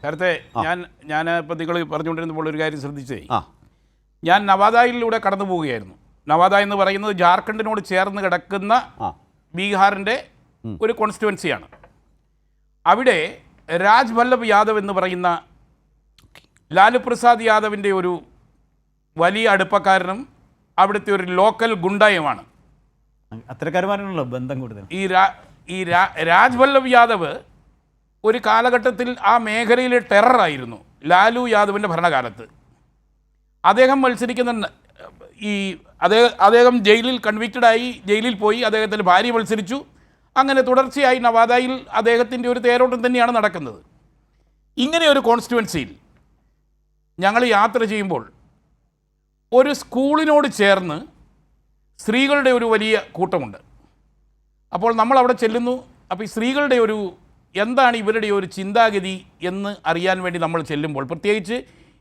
നേരത്തെ ഞാൻ ഇപ്പം നിങ്ങൾ പറഞ്ഞുകൊണ്ടിരുന്നപ്പോൾ ഒരു കാര്യം ശ്രദ്ധിച്ചേ, ഞാൻ നവാദയിലൂടെ കടന്നു പോവുകയായിരുന്നു. നവാദ എന്ന് പറയുന്നത് ജാർഖണ്ഡിനോട് ചേർന്ന് കിടക്കുന്ന ബീഹാറിൻ്റെ ഒരു കോൺസ്റ്റിറ്റ്യുവൻസിയാണ്. അവിടെ രാജ് വല്ലഭ് യാദവ് എന്ന് പറയുന്ന ലാലു പ്രസാദ് യാദവിൻ്റെ ഒരു വലിയ അടുപ്പക്കാരനും അവിടുത്തെ ഒരു ലോക്കൽ ഗുണ്ടായുമാണ്. അത്തരക്കാരുമായിട്ടുള്ള ബന്ധം കൂടുതൽ. ഈ രാജ് വല്ലഭ് യാദവ് ഒരു കാലഘട്ടത്തിൽ ആ മേഖലയിൽ ടെററായിരുന്നു ലാലു യാദവിൻ്റെ ഭരണകാലത്ത്. അദ്ദേഹം മത്സരിക്കുന്ന അദ്ദേഹം ജയിലിൽ കൺവിക്റ്റഡായി, ജയിലിൽ പോയി. അദ്ദേഹത്തിൻ്റെ ഭാര്യ മത്സരിച്ചു. അങ്ങനെ തുടർച്ചയായി നവാദയിൽ അദ്ദേഹത്തിൻ്റെ ഒരു തേരോട്ടം തന്നെയാണ് നടക്കുന്നത്. ഇങ്ങനെ ഒരു കോൺസ്റ്റിറ്റ്യുവൻസിയിൽ ഞങ്ങൾ യാത്ര ചെയ്യുമ്പോൾ ഒരു സ്കൂളിനോട് ചേർന്ന് സ്ത്രീകളുടെ ഒരു വലിയ കൂട്ടമുണ്ട്. അപ്പോൾ നമ്മൾ അവിടെ ചെല്ലുന്നു. അപ്പോൾ ഈ സ്ത്രീകളുടെ ഒരു എന്താണ് ഇവരുടെ ഒരു ചിന്താഗതി എന്ന് അറിയാൻ വേണ്ടി നമ്മൾ ചെല്ലുമ്പോൾ, പ്രത്യേകിച്ച്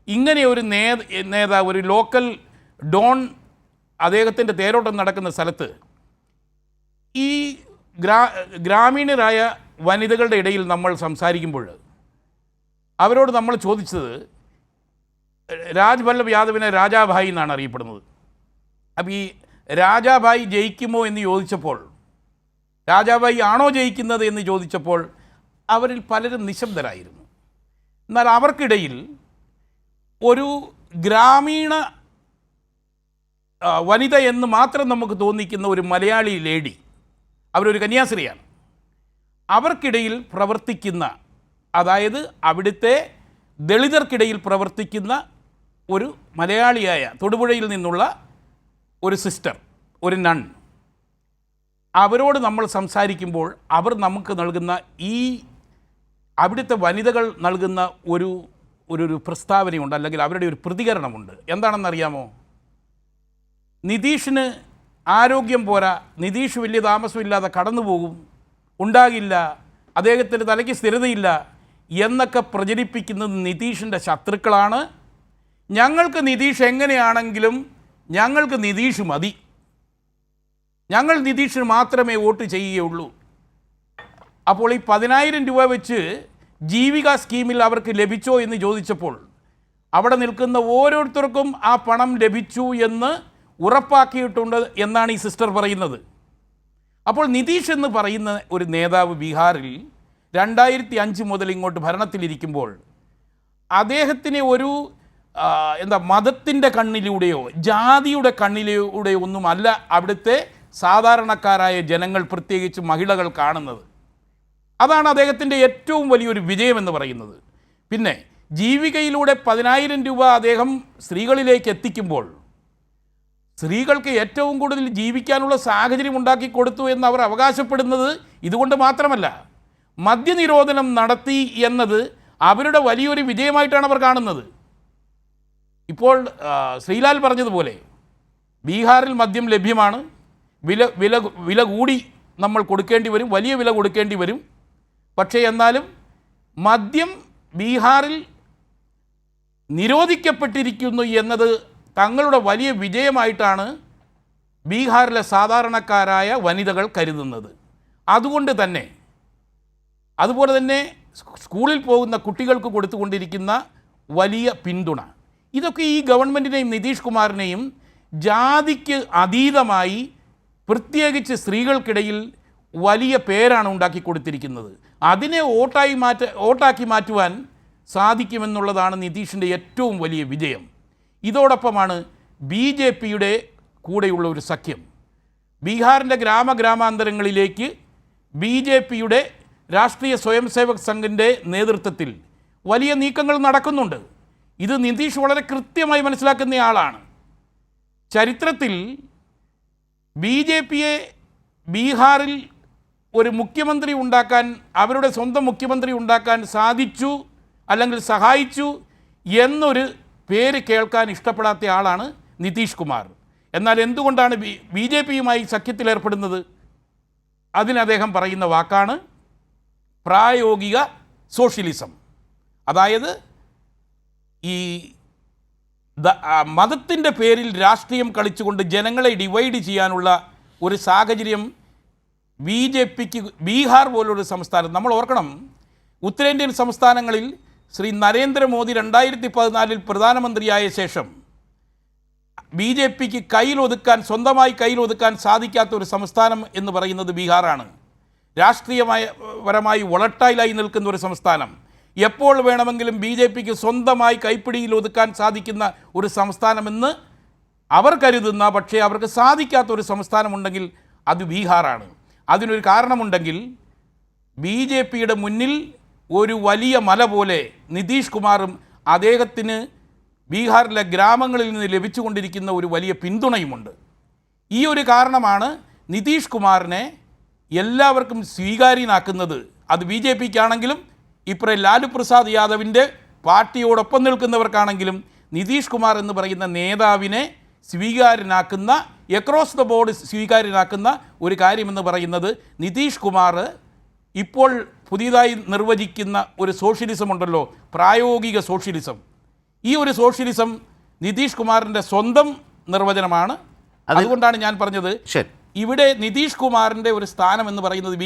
ഇങ്ങനെ ഒരു നേതാവ്, ഒരു ലോക്കൽ ഡോൺ, അദ്ദേഹത്തിൻ്റെ തേരോട്ടം നടക്കുന്ന സ്ഥലത്ത് ഈ ഗ്രാമീണരായ വനിതകളുടെ ഇടയിൽ നമ്മൾ സംസാരിക്കുമ്പോൾ അവരോട് നമ്മൾ ചോദിച്ചത്, രാജ് വല്ലഭ് യാദവിനെ രാജാഭായി എന്നാണ് അറിയപ്പെടുന്നത്. അപ്പോൾ ഈ രാജാഭായി ജയിക്കുമോ എന്ന് ചോദിച്ചപ്പോൾ, രാജാഭായി ആണോ ജയിക്കുന്നത് എന്ന് ചോദിച്ചപ്പോൾ അവരിൽ പലരും നിശബ്ദരായിരുന്നു. എന്നാൽ അവർക്കിടയിൽ ഒരു ഗ്രാമീണ വനിത എന്ന് മാത്രം നമുക്ക് തോന്നിക്കുന്ന ഒരു മലയാളി ലേഡി, അവരൊരു കന്യാസ്ത്രീയാണ്, അവർക്കിടയിൽ പ്രവർത്തിക്കുന്ന, അതായത് അവിടുത്തെ ദളിതർക്കിടയിൽ പ്രവർത്തിക്കുന്ന ഒരു മലയാളിയായ തൊടുപുഴയിൽ നിന്നുള്ള ഒരു സിസ്റ്റർ, ഒരു നൺ, അവരോട് നമ്മൾ സംസാരിക്കുമ്പോൾ അവർ നമുക്ക് നൽകുന്ന അവിടുത്തെ വനിതകൾ നൽകുന്ന ഒരു പ്രസ്താവനയുണ്ട്, അല്ലെങ്കിൽ അവരുടെ ഒരു പ്രതികരണമുണ്ട്. എന്താണെന്നറിയാമോ? നിതീഷിന് ആരോഗ്യം പോരാ, നിതീഷ് വലിയ താമസമില്ലാതെ കടന്നു പോകും, ഉണ്ടാകില്ല, അദ്ദേഹത്തിൻ്റെ തലയ്ക്ക് സ്ഥിരതയില്ല എന്നൊക്കെ പ്രചരിപ്പിക്കുന്നത് നിതീഷിൻ്റെ ശത്രുക്കളാണ്. ഞങ്ങൾക്ക് നിതീഷ് എങ്ങനെയാണെങ്കിലും ഞങ്ങൾക്ക് നിതീഷ് മതി, ഞങ്ങൾ നിതീഷിന് മാത്രമേ വോട്ട് ചെയ്യുകയുള്ളൂ. അപ്പോൾ ഈ 10,000 രൂപ വെച്ച് ജീവിക സ്കീമിൽ അവർക്ക് ലഭിച്ചോ എന്ന് ചോദിച്ചപ്പോൾ അവിടെ നിൽക്കുന്ന ഓരോരുത്തർക്കും ആ പണം ലഭിച്ചു എന്ന് ഉറപ്പാക്കിയിട്ടുണ്ട് എന്നാണ് ഈ സിസ്റ്റർ പറയുന്നത്. അപ്പോൾ നിതീഷ് എന്ന് പറയുന്ന ഒരു നേതാവ് ബീഹാറിൽ 2005 മുതൽ ഇങ്ങോട്ട് ഭരണത്തിലിരിക്കുമ്പോൾ അദ്ദേഹത്തിനെ ഒരു മതത്തിൻ്റെ കണ്ണിലൂടെയോ ജാതിയുടെ കണ്ണിലൂടെയോ ഒന്നുമല്ല അവിടുത്തെ സാധാരണക്കാരായ ജനങ്ങൾ, പ്രത്യേകിച്ച് മഹിളകൾ കാണുന്നത്. അതാണ് അദ്ദേഹത്തിൻ്റെ ഏറ്റവും വലിയൊരു വിജയമെന്ന് പറയുന്നത്. പിന്നെ ജീവികയിലൂടെ 10,000 രൂപ അദ്ദേഹം സ്ത്രീകളിലേക്ക് എത്തിക്കുമ്പോൾ സ്ത്രീകൾക്ക് ഏറ്റവും കൂടുതൽ ജീവിക്കാനുള്ള സാഹചര്യം ഉണ്ടാക്കി കൊടുത്തു എന്ന് അവർ അവകാശപ്പെടുന്നത് ഇതുകൊണ്ട് മാത്രമല്ല, മദ്യനിരോധനം നടത്തി എന്നത് അവരുടെ വലിയൊരു വിജയമായിട്ടാണ് അവർ കാണുന്നത്. ഇപ്പോൾ ശ്രീലാൽ പറഞ്ഞതുപോലെ ബീഹാറിൽ മദ്യം ലഭ്യമാണ്, വില കൂടി നമ്മൾ കൊടുക്കേണ്ടി വരും, വലിയ വില കൊടുക്കേണ്ടി വരും. പക്ഷേ എന്നാലും മദ്യം ബീഹാറിൽ നിരോധിക്കപ്പെട്ടിരിക്കുന്നു എന്നത് തങ്ങളുടെ വലിയ വിജയമായിട്ടാണ് ബീഹാറിലെ സാധാരണക്കാരായ വനിതകൾ കരുതുന്നത്. അതുപോലെ തന്നെ സ്കൂളിൽ പോകുന്ന കുട്ടികൾക്ക് കൊടുത്തുകൊണ്ടിരിക്കുന്ന വലിയ പിന്തുണ, ഇതൊക്കെ ഈ ഗവൺമെൻറ്റിനെയും നിതീഷ് കുമാറിനെയും ജാതിക്ക് അതീതമായി പ്രത്യേകിച്ച് സ്ത്രീകൾക്കിടയിൽ വലിയ പേരാണ് ഉണ്ടാക്കി കൊടുത്തിരിക്കുന്നത്. അതിനെ വോട്ടാക്കി മാറ്റുവാൻ സാധിക്കുമെന്നുള്ളതാണ് നിതീഷിൻ്റെ ഏറ്റവും വലിയ വിജയം. ഇതോടൊപ്പമാണ് BJPയുടെ കൂടെയുള്ള ഒരു സഖ്യം. ബീഹാറിൻ്റെ ഗ്രാമാന്തരങ്ങളിലേക്ക് BJPയുടെ രാഷ്ട്രീയ സ്വയംസേവക് സംഘിൻ്റെ നേതൃത്വത്തിൽ വലിയ നീക്കങ്ങൾ നടക്കുന്നുണ്ട്. ഇത് നിതീഷ് വളരെ കൃത്യമായി മനസ്സിലാക്കുന്നയാളാണ്. ചരിത്രത്തിൽ BJPയെ ബീഹാറിൽ ഒരു മുഖ്യമന്ത്രി ഉണ്ടാക്കാൻ, അവരുടെ സ്വന്തം മുഖ്യമന്ത്രി ഉണ്ടാക്കാൻ സാധിച്ചു അല്ലെങ്കിൽ സഹായിച്ചു എന്നൊരു പേര് കേൾക്കാൻ ഇഷ്ടപ്പെടാത്ത ആളാണ് നിതീഷ് കുമാർ. എന്നാൽ എന്തുകൊണ്ടാണ് BJPയുമായി സഖ്യത്തിലേർപ്പെടുന്നത്? അതിന് അദ്ദേഹം പറയുന്ന വാക്കാണ് പ്രായോഗിക സോഷ്യലിസം. അതായത് ഈ മതത്തിൻ്റെ പേരിൽ രാഷ്ട്രീയം കളിച്ചുകൊണ്ട് ജനങ്ങളെ ഡിവൈഡ് ചെയ്യാനുള്ള ഒരു സാഹചര്യം BJPക്ക് ബീഹാർ പോലൊരു സംസ്ഥാനം, നമ്മൾ ഓർക്കണം, ഉത്തരേന്ത്യൻ സംസ്ഥാനങ്ങളിൽ ശ്രീ നരേന്ദ്രമോദി 2014 പ്രധാനമന്ത്രിയായ ശേഷം ബി ജെ പിക്ക് സ്വന്തമായി കയ്യിലൊതുക്കാൻ സാധിക്കാത്ത ഒരു സംസ്ഥാനം എന്ന് പറയുന്നത് ബീഹാറാണ്. രാഷ്ട്രീയപരമായി വോളട്ടൈലായി നിൽക്കുന്ന ഒരു സംസ്ഥാനം, എപ്പോൾ വേണമെങ്കിലും ബി ജെ പിക്ക് സ്വന്തമായി കൈപ്പിടിയിൽ ഒതുക്കാൻ സാധിക്കുന്ന ഒരു സംസ്ഥാനമെന്ന് അവർ കരുതുന്ന, പക്ഷേ അവർക്ക് സാധിക്കാത്ത ഒരു സംസ്ഥാനമുണ്ടെങ്കിൽ അത് ബീഹാറാണ്. അതിനൊരു കാരണമുണ്ടെങ്കിൽ ബി ജെ പിയുടെ മുന്നിൽ ഒരു വലിയ മല പോലെ നിതീഷ് കുമാറും അദ്ദേഹത്തിന് ബീഹാറിലെ ഗ്രാമങ്ങളിൽ നിന്ന് ലഭിച്ചുകൊണ്ടിരിക്കുന്ന ഒരു വലിയ പിന്തുണയുമുണ്ട്. ഈ ഒരു കാരണമാണ് നിതീഷ് കുമാറിനെ എല്ലാവർക്കും സ്വീകാര്യനാക്കുന്നത്. അത് ബി ജെ പിക്കാണെങ്കിലും ഇപ്പോൾ ലാലു പ്രസാദ് യാദവിൻ്റെ പാർട്ടിയോടൊപ്പം നിൽക്കുന്നവർക്കാണെങ്കിലും നിതീഷ് കുമാർ എന്ന് പറയുന്ന നേതാവിനെ സ്വീകാര്യനാക്കുന്ന, എക്രോസ് ദ ബോർഡ് സ്വീകാര്യനാക്കുന്ന ഒരു കാര്യമെന്ന് പറയുന്നത് നിതീഷ് കുമാർ ഇപ്പോൾ പുതിയതായി നിർവചിക്കുന്ന ഒരു സോഷ്യലിസം ഉണ്ടല്ലോ, പ്രായോഗിക സോഷ്യലിസം. ഈ ഒരു സോഷ്യലിസം നിതീഷ് കുമാറിൻ്റെ സ്വന്തം നിർവചനമാണ്. അതുകൊണ്ടാണ് ഞാൻ പറഞ്ഞത് ഇവിടെ നിതീഷ് കുമാറിൻ്റെ ഒരു സ്ഥാനം എന്ന് പറയുന്നത്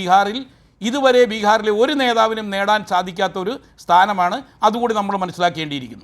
ഇതുവരെ ബീഹാറിലെ ഒരു നേതാവിനും നേടാൻ സാധിക്കാത്ത ഒരു സ്ഥാനമാണ്. അതുകൂടി നമ്മൾ മനസ്സിലാക്കേണ്ടിയിരിക്കുന്നു.